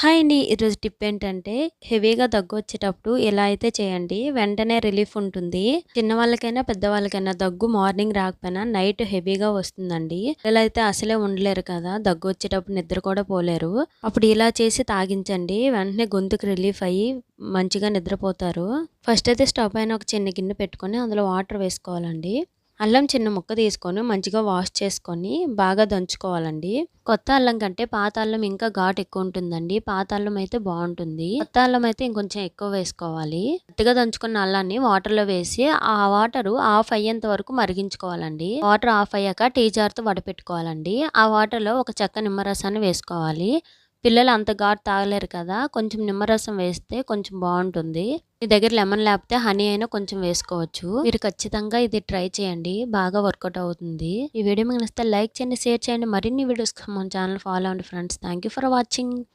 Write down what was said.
Hi అండి. ఈరోజు tip ఏంటంటే, హెవీగా దగ్గొచ్చేటప్పుడు ఇలా అయితే చేయండి. వెంటనే రిలీఫ్ ఉంటుంది. చిన్నవాళ్ళకైనా, పెద్దవాళ్ళకైనా దగ్గు మార్నింగ్ రాకపోయినా నైట్ హెవీగా వస్తుందండి. పిల్లలైతే అసలే ఉండలేరు కదా! దగ్గొచ్చేటప్పుడు నిద్ర కూడా పోలేరు. అప్పుడు ఇలా చేసి తాగించండి. వెంటనే గొంతుకు రిలీఫ్ అయ్యి మంచిగా నిద్రపోతారు. ఫస్ట్ అయితే స్టవ్ పైన ఒక చిన్న గిన్నె పెట్టుకొని అందులో వాటర్ వేసుకోవాలండి. అల్లం చిన్న ముక్క తీసుకొని మంచిగా వాష్ చేసుకొని బాగా దంచుకోవాలండి. కొత్త అల్లం కంటే పాత అల్లం ఇంకా ఘాటు ఎక్కువ ఉంటుందండి. పాత అల్లం అయితే బాగుంటుంది. కొత్త అల్లం అయితే ఇంకొంచెం ఎక్కువ వేసుకోవాలి. గట్టిగా దంచుకున్న అల్లాన్ని వాటర్ లో వేసి ఆ వాటర్ ఆఫ్ అయ్యేంత వరకు మరిగించుకోవాలండి. వాటర్ ఆఫ్ అయ్యాక టీ జార్ తో వడపెట్టుకోవాలండి. ఆ వాటర్ లో ఒక చెక్క నిమ్మరసాన్ని వేసుకోవాలి. పిల్లలు అంత ఘాటు తాగలేరు కదా! కొంచెం నిమ్మరసం వేస్తే కొంచెం బాగుంటుంది. మీ దగ్గర లెమన్ లేకపోతే హనీ అయినా కొంచెం వేసుకోవచ్చు. మీరు ఖచ్చితంగా ఇది ట్రై చేయండి. బాగా వర్కౌట్ అవుతుంది. ఈ వీడియో మీకు నచ్చితే లైక్ చేయండి, షేర్ చేయండి. మరిన్ని వీడియోస్ మన ఛానల్ ఫాలో అవ్వండి friends. Thank you for watching.